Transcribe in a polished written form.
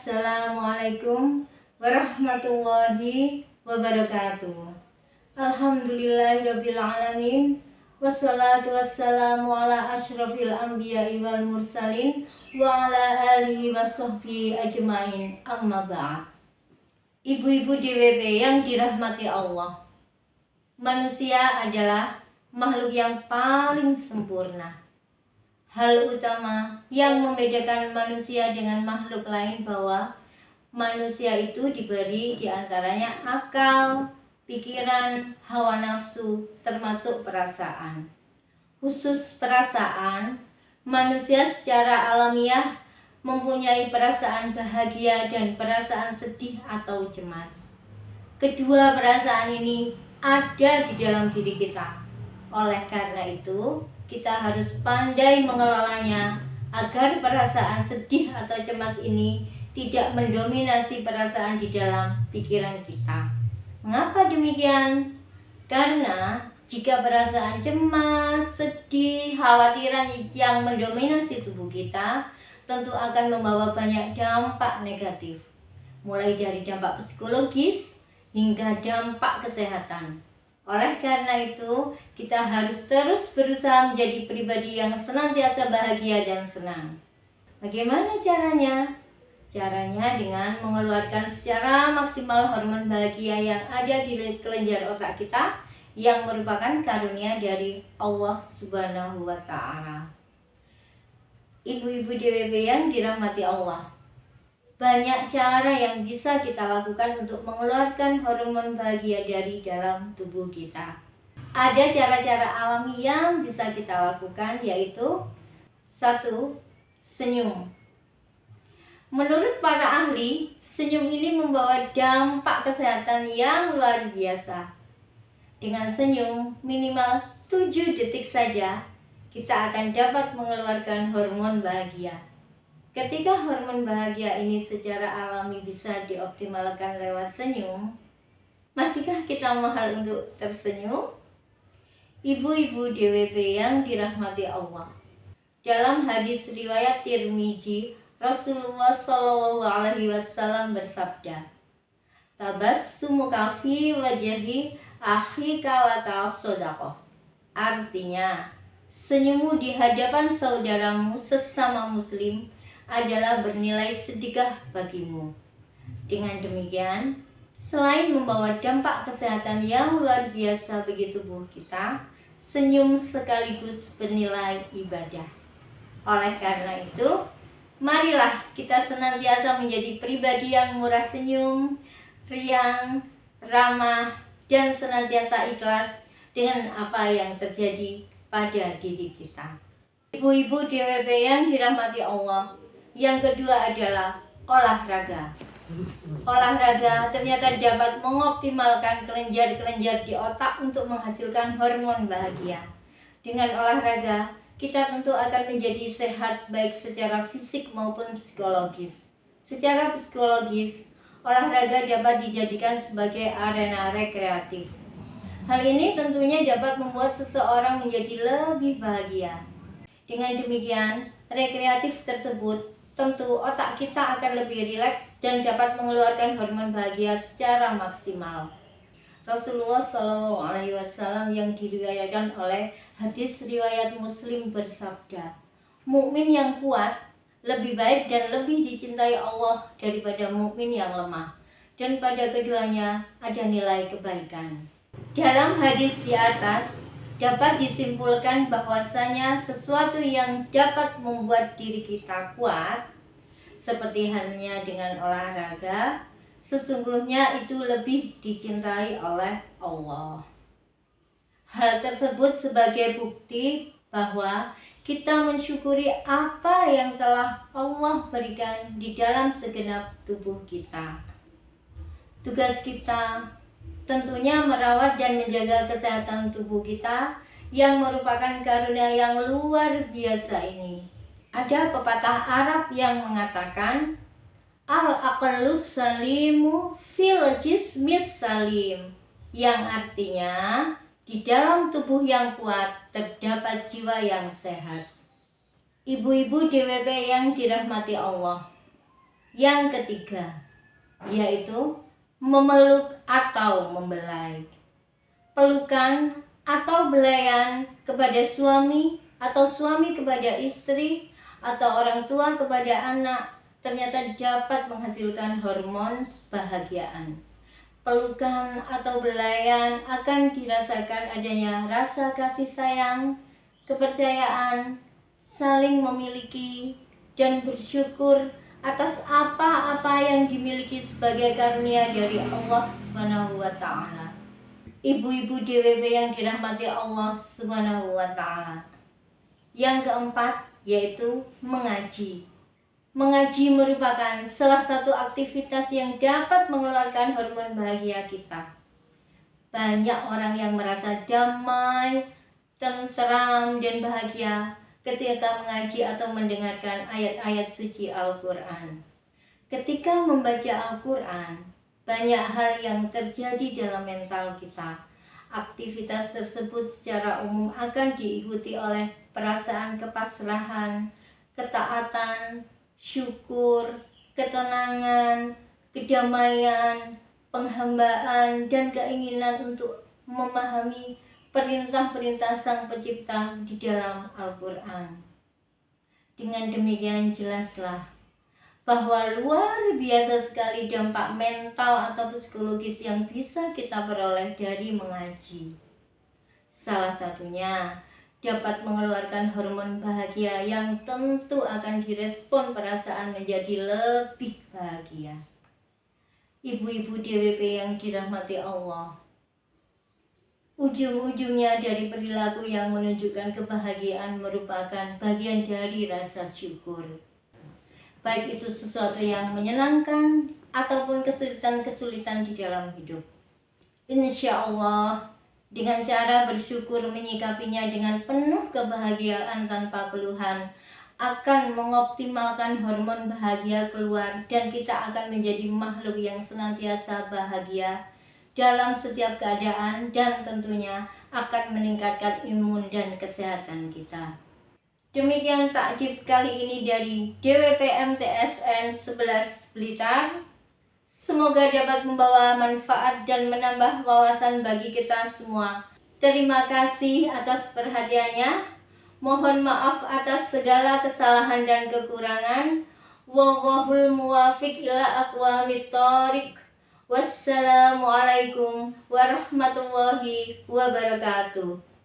Assalamualaikum warahmatullahi wabarakatuh. Alhamdulillahirrabbilalamin. Wassalatu wassalamu ala asyrafil anbiya'i wal mursalin wa ala alihi wa sahbihi ajmain, amma ba'd. Ibu-ibu DWP yang dirahmati Allah, manusia adalah makhluk yang paling sempurna. Hal utama yang membedakan manusia dengan makhluk lain bahwa manusia itu diberi diantaranya akal, pikiran, hawa nafsu, termasuk perasaan. Khusus perasaan, manusia secara alamiah mempunyai perasaan bahagia dan perasaan sedih atau cemas. Kedua perasaan ini ada di dalam diri kita. Oleh karena itu, kita harus pandai mengelolanya agar perasaan sedih atau cemas ini tidak mendominasi perasaan di dalam pikiran kita. Mengapa demikian? Karena jika perasaan cemas, sedih, khawatiran yang mendominasi tubuh kita, tentu akan membawa banyak dampak negatif, mulai dari dampak psikologis hingga dampak kesehatan. Oleh karena itu, kita harus terus berusaha menjadi pribadi yang senantiasa bahagia dan senang. Bagaimana caranya? Caranya dengan mengeluarkan secara maksimal hormon bahagia yang ada di kelenjar otak kita, yang merupakan karunia dari Allah Subhanahu wa Ta'ala. Ibu-ibu DWP yang dirahmati Allah, banyak cara yang bisa kita lakukan untuk mengeluarkan hormon bahagia dari dalam tubuh kita. Ada cara-cara alami yang bisa kita lakukan, yaitu 1. Senyum. Menurut para ahli, senyum ini membawa dampak kesehatan yang luar biasa. Dengan senyum minimal 7 detik saja, kita akan dapat mengeluarkan hormon bahagia. Ketika hormon bahagia ini secara alami bisa dioptimalkan lewat senyum, masihkah kita mahal untuk tersenyum? Ibu-ibu DWP yang dirahmati Allah, dalam hadis riwayat Tirmizi, Rasulullah SAW bersabda, "Tabassumuka fi wajhi akhika laka shadaqah." Artinya, senyummu di hadapan saudaramu sesama muslim adalah bernilai sedekah bagimu. Dengan demikian, selain membawa dampak kesehatan yang luar biasa bagi tubuh kita, senyum sekaligus bernilai ibadah. Oleh karena itu, marilah kita senantiasa menjadi pribadi yang murah senyum, riang, ramah, dan senantiasa ikhlas dengan apa yang terjadi pada diri kita. Ibu-ibu DWP yang dirahmati Allah, yang kedua adalah olahraga. Olahraga ternyata dapat mengoptimalkan kelenjar-kelenjar di otak untuk menghasilkan hormon bahagia. Dengan olahraga, kita tentu akan menjadi sehat baik secara fisik maupun psikologis. Secara psikologis, olahraga dapat dijadikan sebagai arena rekreatif. Hal ini tentunya dapat membuat seseorang menjadi lebih bahagia. Dengan demikian, rekreatif tersebut tentu otak kita akan lebih rileks dan dapat mengeluarkan hormon bahagia secara maksimal. Rasulullah SAW yang diriwayatkan oleh hadis riwayat Muslim bersabda, "Mukmin yang kuat lebih baik dan lebih dicintai Allah daripada mukmin yang lemah, dan pada keduanya ada nilai kebaikan." Dalam hadis di atas dapat disimpulkan bahwasanya sesuatu yang dapat membuat diri kita kuat, seperti halnya dengan olahraga, sesungguhnya itu lebih dicintai oleh Allah. Hal tersebut sebagai bukti bahwa kita mensyukuri apa yang telah Allah berikan di dalam segenap tubuh kita. Tugas kita tentunya merawat dan menjaga kesehatan tubuh kita yang merupakan karunia yang luar biasa ini. Ada pepatah Arab yang mengatakan, "Al-aqlus salimu fil jismis salim", yang artinya di dalam tubuh yang kuat terdapat jiwa yang sehat. Ibu-ibu DWP yang dirahmati Allah, Yang ketiga, yaitu memeluk atau membelai. Pelukan atau belayan kepada suami atau suami kepada istri atau orang tua kepada anak ternyata dapat menghasilkan hormon kebahagiaan. Pelukan atau belayan akan dirasakan adanya rasa kasih sayang, kepercayaan, saling memiliki, dan bersyukur atas apa-apa yang dimiliki sebagai karunia dari Allah Subhanahu wa taala. Ibu-ibu DWP yang dirahmati Allah Subhanahu wa taala. Yang keempat yaitu mengaji. Mengaji merupakan salah satu aktivitas yang dapat mengeluarkan hormon bahagia kita. Banyak orang yang merasa damai, tenteram, dan bahagia ketika mengaji atau mendengarkan ayat-ayat suci Al-Quran. Ketika membaca Al-Quran, banyak hal yang terjadi dalam mental kita. Aktivitas tersebut secara umum akan diikuti oleh perasaan kepasrahan, ketaatan, syukur, ketenangan, kedamaian, penghambaan, dan keinginan untuk memahami perintah-perintah Sang Pencipta di dalam Al-Quran. Dengan demikian jelaslah bahwa luar biasa sekali dampak mental atau psikologis yang bisa kita peroleh dari mengaji. Salah satunya dapat mengeluarkan hormon bahagia yang tentu akan direspon perasaan menjadi lebih bahagia. Ibu-ibu DWP yang dirahmati Allah, ujung-ujungnya dari perilaku yang menunjukkan kebahagiaan merupakan bagian dari rasa syukur. Baik itu sesuatu yang menyenangkan ataupun kesulitan-kesulitan di dalam hidup. Insya Allah, dengan cara bersyukur menyikapinya dengan penuh kebahagiaan tanpa keluhan, akan mengoptimalkan hormon bahagia keluar dan kita akan menjadi makhluk yang senantiasa bahagia dalam setiap keadaan dan tentunya akan meningkatkan imun dan kesehatan kita. Demikian takjib kali ini dari DWP MTSN 11 Blitar. Semoga dapat membawa manfaat dan menambah wawasan bagi kita semua. Terima kasih atas perhatiannya. Mohon maaf atas segala kesalahan dan kekurangan. Wallahul muwafiq ila aqwamit thoriq. Wassalamualaikum warahmatullahi wabarakatuh.